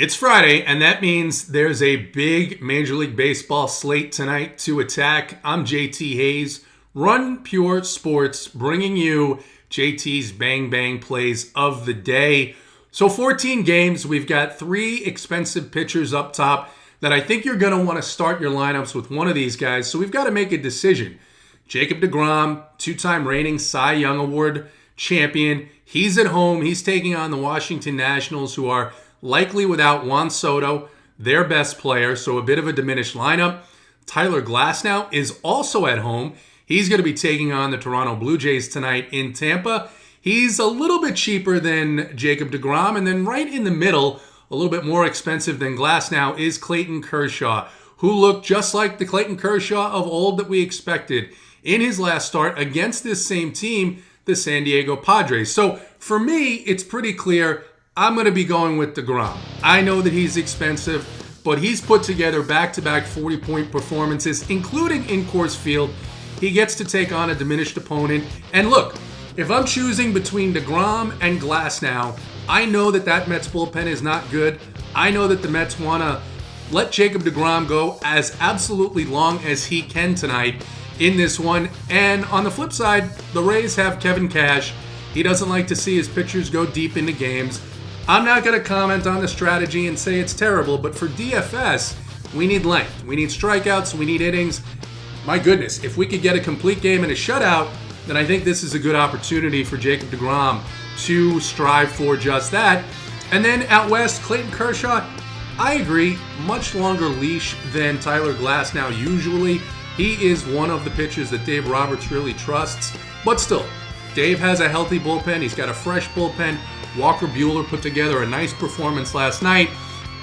It's Friday, and that means there's a big Major League Baseball slate tonight to attack. I'm JT Hayes, Run Pure Sports, bringing you JT's Bang Bang plays of the day. So 14 games, we've got 3 expensive pitchers up top that I think you're going to want to start your lineups with one of these guys. So we've got to make a decision. Jacob deGrom, 2-time reigning Cy Young Award champion. He's at home. He's taking on the Washington Nationals, who are likely without Juan Soto, their best player, so a bit of a diminished lineup. Tyler Glasnow is also at home. He's going to be taking on the Toronto Blue Jays tonight in Tampa. He's a little bit cheaper than Jacob deGrom, and then right in the middle, a little bit more expensive than Glasnow, is Clayton Kershaw, who looked just like the Clayton Kershaw of old that we expected in his last start against this same team, the San Diego Padres. So for me, it's pretty clear I'm going to be going with deGrom. I know that he's expensive, but he's put together back-to-back 40-point performances, including in Coors Field. He gets to take on a diminished opponent. And look, if I'm choosing between deGrom and Glasnow, I know that Mets bullpen is not good. I know that the Mets want to let Jacob deGrom go as absolutely long as he can tonight in this one. And on the flip side, the Rays have Kevin Cash. He doesn't like to see his pitchers go deep into games. I'm not going to comment on the strategy and say it's terrible, but for DFS, we need length. We need strikeouts. We need innings. My goodness, if we could get a complete game and a shutout, then I think this is a good opportunity for Jacob deGrom to strive for just that. And then out west, Clayton Kershaw, I agree, much longer leash than Tyler Glasnow usually. He is one of the pitchers that Dave Roberts really trusts. But still, Dave has a healthy bullpen. He's got a fresh bullpen. Walker Buehler put together a nice performance last night.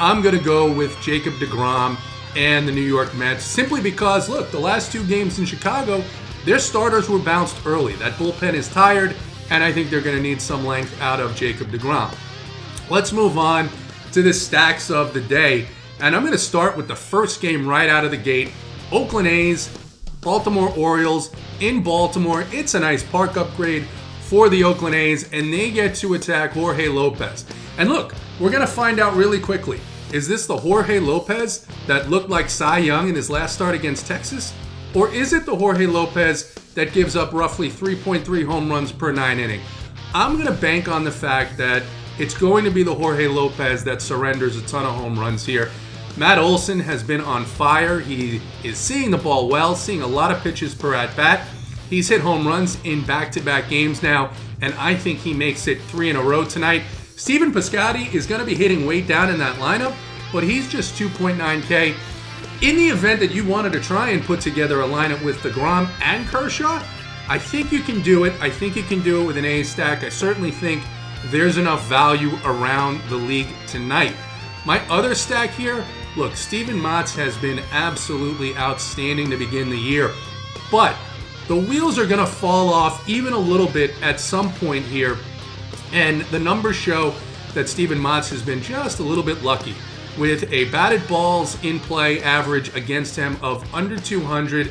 I'm going to go with Jacob deGrom and the New York Mets simply because, look, the last 2 games in Chicago, their starters were bounced early. That bullpen is tired, and I think they're going to need some length out of Jacob deGrom. Let's move on to the stacks of the day, and I'm going to start with the first game right out of the gate. Oakland A's, Baltimore Orioles in Baltimore. It's a nice park upgrade for the Oakland A's, and they get to attack Jorge Lopez. And look, we're going to find out really quickly. Is this the Jorge Lopez that looked like Cy Young in his last start against Texas? Or is it the Jorge Lopez that gives up roughly 3.3 home runs per 9 inning? I'm going to bank on the fact that it's going to be the Jorge Lopez that surrenders a ton of home runs here. Matt Olson has been on fire. He is seeing the ball well, seeing a lot of pitches per at-bat. He's hit home runs in back-to-back games now, and I think he makes it 3 in a row tonight. Steven Piscotty is going to be hitting way down in that lineup, but he's just 2.9K. In the event that you wanted to try and put together a lineup with deGrom and Kershaw, I think you can do it. I think you can do it with an A stack. I certainly think there's enough value around the league tonight. My other stack here, look, Steven Matz has been absolutely outstanding to begin the year, but the wheels are going to fall off even a little bit at some point here, and the numbers show that Steven Matz has been just a little bit lucky with a batted balls in play average against him of under 200,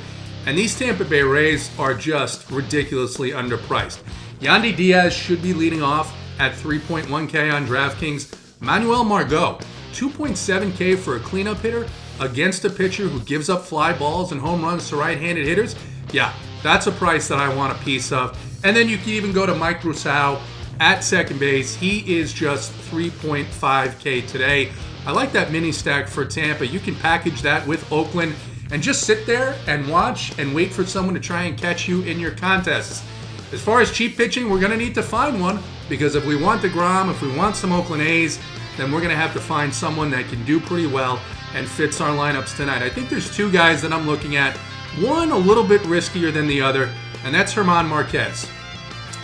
and these Tampa Bay Rays are just ridiculously underpriced. Yandy Diaz should be leading off at 3.1K on DraftKings. Manuel Margot, 2.7K for a cleanup hitter against a pitcher who gives up fly balls and home runs to right-handed hitters. Yeah, that's a price that I want a piece of. And then you can even go to Mike Brosseau at second base. He is just 3.5K today. I like that mini stack for Tampa. You can package that with Oakland and just sit there and watch and wait for someone to try and catch you in your contests. As far as cheap pitching, we're going to need to find one, because if we want deGrom, if we want some Oakland A's, then we're going to have to find someone that can do pretty well and fits our lineups tonight. I think there's 2 guys that I'm looking at. One a little bit riskier than the other, and that's German Marquez.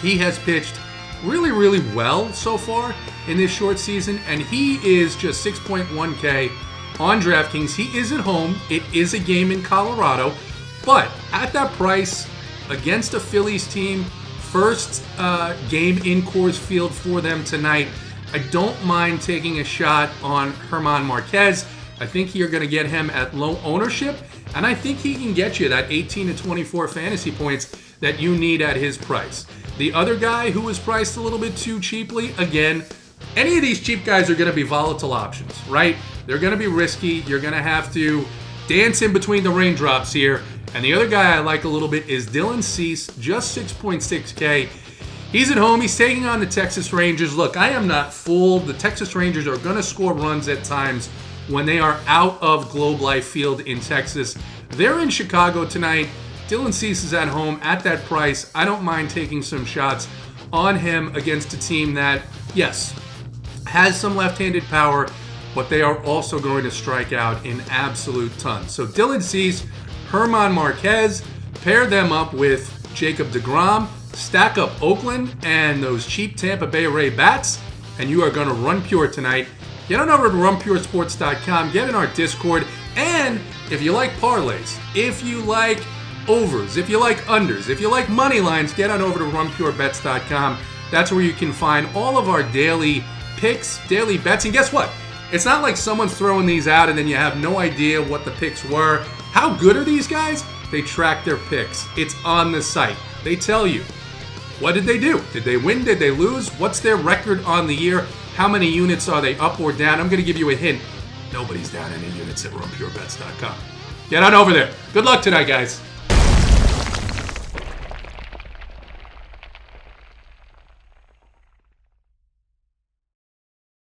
He has pitched really, really well so far in this short season, and he is just 6.1K on DraftKings. He is at home. It is a game in Colorado, but at that price against a Phillies team, first game in Coors Field for them tonight, I don't mind taking a shot on German Marquez. I think you're going to get him at low ownership, and I think he can get you that 18 to 24 fantasy points that you need at his price. The other guy who was priced a little bit too cheaply, again, Any of these cheap guys are going to be volatile options, right? They're going to be risky. You're going to have to dance in between the raindrops here. And the other guy I like a little bit is Dylan Cease, just 6.6K. He's at home. He's taking on the Texas Rangers. Look, I am not fooled. The Texas Rangers are going to score runs at times when they are out of Globe Life Field in Texas. They're in Chicago tonight. Dylan Cease is at home at that price. I don't mind taking some shots on him against a team that, yes, has some left-handed power, but they are also going to strike out in absolute tons. So Dylan Cease, Herman Marquez, pair them up with Jacob deGrom, stack up Oakland and those cheap Tampa Bay Ray bats, and you are going to run pure tonight. Get on over to runpuresports.com, get in our Discord, and if you like parlays, if you like overs, if you like unders, if you like money lines, get on over to runpurebets.com. That's where you can find all of our daily picks, daily bets, and guess what? It's not like someone's throwing these out and then you have no idea what the picks were. How good are these guys? They track their picks. It's on the site. They tell you. What did they do? Did they win? Did they lose? What's their record on the year? How many units are they up or down? I'm going to give you a hint. Nobody's down any units at runpurebets.com. Get on over there. Good luck tonight, guys.